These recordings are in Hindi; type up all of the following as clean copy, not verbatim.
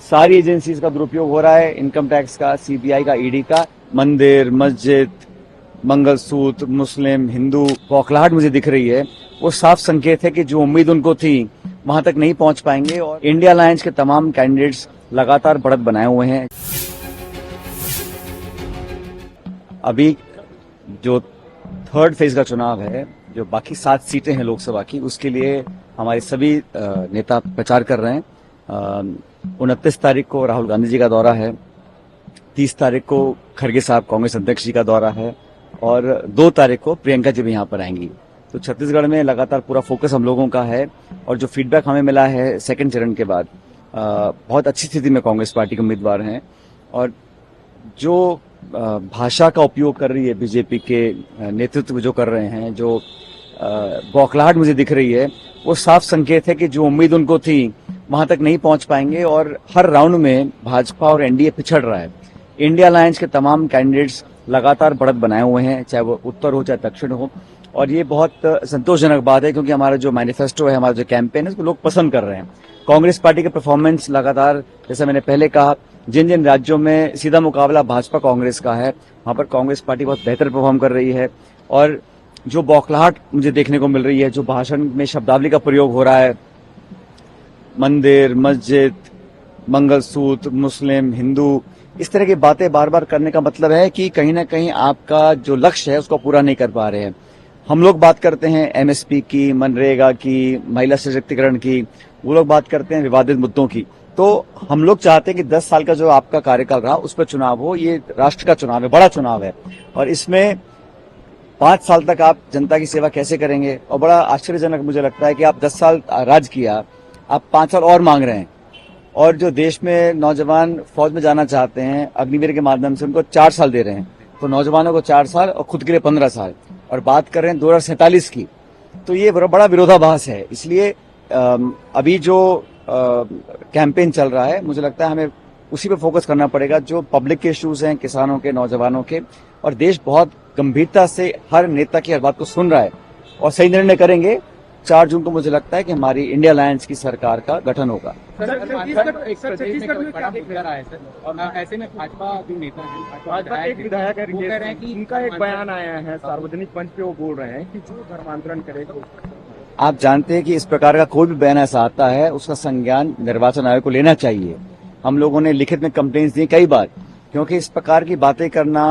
सारी एजेंसीज का दुरुपयोग हो रहा है, इनकम टैक्स का, सीबीआई का, ईडी का। मंदिर, मस्जिद, मंगलसूत्र, मुस्लिम, हिंदू, बौखलाहट मुझे दिख रही है। वो साफ संकेत है कि जो उम्मीद उनको थी वहां तक नहीं पहुंच पाएंगे और इंडिया अलायंस के तमाम कैंडिडेट्स लगातार बढ़त बनाए हुए हैं। अभी जो थर्ड फेज का चुनाव है, जो बाकी 7 सीटें हैं लोकसभा की, उसके लिए हमारे सभी नेता प्रचार कर रहे हैं। 29 तारीख को राहुल गांधी जी का दौरा है, 30 तारीख को खड़गे साहब कांग्रेस अध्यक्ष जी का दौरा है और 2 तारीख को प्रियंका जी भी यहाँ पर आएंगी। तो छत्तीसगढ़ में लगातार पूरा फोकस हम लोगों का है और जो फीडबैक हमें मिला है सेकंड चरण के बाद, बहुत अच्छी स्थिति में कांग्रेस पार्टी के उम्मीदवार हैं और जो भाषा का उपयोग कर रही है बीजेपी के नेतृत्व जो कर रहे हैं, जो बौखलाहट मुझे दिख रही है, वो साफ संकेत है कि जो उम्मीद उनको थी वहां तक नहीं पहुंच पाएंगे और हर राउंड में भाजपा और एनडीए पिछड़ रहा है। इंडिया अलायंस के तमाम कैंडिडेट्स लगातार बढ़त बनाए हुए हैं, चाहे वो उत्तर हो चाहे दक्षिण हो, और ये बहुत संतोषजनक बात है क्योंकि हमारा जो मैनिफेस्टो है, हमारा जो कैंपेन है, उसको लोग पसंद कर रहे हैं। कांग्रेस पार्टी के परफॉर्मेंस लगातार, जैसा मैंने पहले कहा, जिन जिन राज्यों में सीधा मुकाबला भाजपा कांग्रेस का है वहां पर कांग्रेस पार्टी बहुत बेहतर परफॉर्म कर रही है। और जो बौखलाहट मुझे देखने को मिल रही है, जो भाषण में शब्दावली का प्रयोग हो रहा है, मंदिर, मस्जिद, मंगलसूत्र, मुस्लिम, हिंदू, इस तरह की बातें बार बार करने का मतलब है कि कहीं ना कहीं आपका जो लक्ष्य है उसको पूरा नहीं कर पा रहे हैं। हम लोग बात करते हैं एमएसपी की, मनरेगा की, महिला सशक्तिकरण की, वो लोग बात करते हैं विवादित मुद्दों की। तो हम लोग चाहते हैं कि 10 साल का जो आपका कार्यकाल रहा उस पर चुनाव हो। ये राष्ट्र का चुनाव है, बड़ा चुनाव है और इसमें 5 साल तक आप जनता की सेवा कैसे करेंगे। और बड़ा आश्चर्यजनक मुझे लगता है कि आप 10 साल राज किया, आप 5 साल और मांग रहे हैं और जो देश में नौजवान फौज में जाना चाहते हैं अग्निवीर के माध्यम से उनको 4 साल दे रहे हैं। तो नौजवानों को 4 साल और खुद के लिए 15 साल, और बात कर रहे हैं 2047 की। तो ये बड़ा विरोधाभास है। इसलिए अभी जो कैंपेन चल रहा है, मुझे लगता है हमें उसी पे फोकस करना पड़ेगा जो पब्लिक के इश्यूज हैं, किसानों के, नौजवानों के। और देश बहुत गंभीरता से हर नेता की हर बात को सुन रहा है और सही निर्णय करेंगे। 4 जून को मुझे लगता है कि हमारी इंडिया अलायंस की सरकार का गठन होगा। छत्तीसगढ़ में क्या दिख रहा है सर? और ऐसे में भाजपा नेता भाजपा एक विधायक कह रहे हैं कि उनका एक बयान आया है सार्वजनिक मंच पे, वो बोल रहे हैं कि जो धर्मांतरण करेगा। आप जानते हैं कि इस प्रकार का कोई भी बयान ऐसा आता है उसका संज्ञान निर्वाचन आयोग को लेना चाहिए। हम लोगों ने लिखित में कंप्लेंट्स दी कई बार, क्योंकि इस प्रकार की बातें करना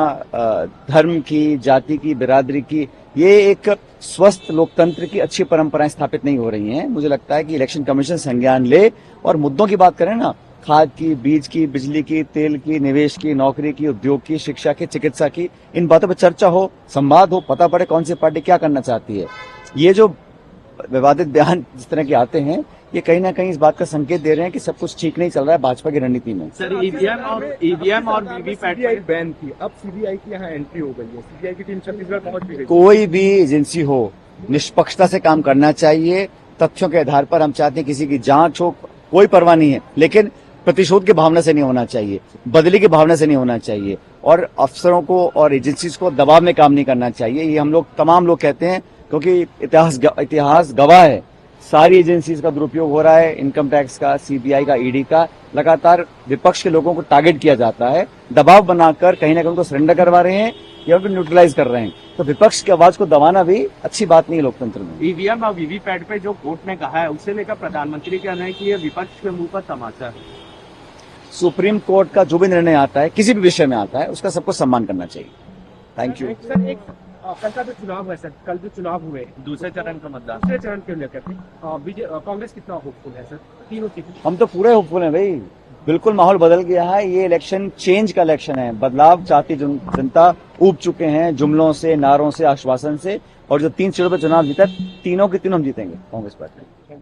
धर्म की, जाति की, बिरादरी की, ये एक स्वस्थ लोकतंत्र की अच्छी परंपराएं स्थापित नहीं हो रही हैं। मुझे लगता है कि इलेक्शन कमीशन संज्ञान ले और मुद्दों की बात करें ना, खाद की, बीज की, बिजली की, तेल की, निवेश की, नौकरी की, उद्योग की, शिक्षा की, चिकित्सा की, इन बातों पर चर्चा हो, संवाद हो, पता पड़े कौन सी पार्टी क्या करना चाहती है। ये जो विवादित बयान जिस तरह के आते हैं, ये कहीं ना कहीं इस बात का संकेत दे रहे हैं कि सब कुछ ठीक नहीं चल रहा है भाजपा की रणनीति में। सर, ईवीएम और वीवीपैट बैन थी, अब सीबीआई की यहाँ एंट्री हो गई है। सीबीआई की टीम छत्तीसगढ़ पहुंच भी गई। कोई भी एजेंसी हो, निष्पक्षता से काम करना चाहिए। तथ्यों के आधार पर हम चाहते हैं किसी की जांच हो, कोई परवाह नहीं है, लेकिन प्रतिशोध की भावना से नहीं होना चाहिए, बदले की भावना से नहीं होना चाहिए और अफसरों को और एजेंसीज को दबाव में काम नहीं करना चाहिए। ये हम लोग, तमाम लोग कहते हैं, क्योंकि इतिहास गवाह है। सारी एजेंसीज का दुरुपयोग हो रहा है, इनकम टैक्स का, सीबीआई का, ईडी का। लगातार विपक्ष के लोगों को टारगेट किया जाता है, दबाव बनाकर कहीं ना कहीं उनको सरेंडर करवा रहे हैं या उनको न्यूट्रलाइज कर रहे हैं। तो विपक्ष की आवाज को दबाना भी अच्छी बात नहीं है लोकतंत्र में। ईवीएम और वीवीपैट पे जो कोर्ट ने कहा है, उससे लेकर प्रधानमंत्री कहना है कि ये विपक्ष के मुंह पर तमाचा है। सुप्रीम कोर्ट का जो भी निर्णय आता है, किसी भी विषय में आता है, उसका सबको सम्मान करना चाहिए। Thank you. सर, एक कल का जो चुनाव है सर, कल जो चुनाव हुए दूसरे चरण का मतदान, दूसरे चरण के लेकर कांग्रेस कितना होपफुल है सर? तीनों सीट हम तो पूरे होपफुल हैं भाई, बिल्कुल माहौल बदल गया है। ये इलेक्शन चेंज का इलेक्शन है, बदलाव चाहती जनता ऊब चुके हैं जुमलों से, नारों से, आश्वासन से। और जो 3 सीटों पर चुनाव जीता, तीनों के तीनों हम जीतेंगे कांग्रेस पार्टी।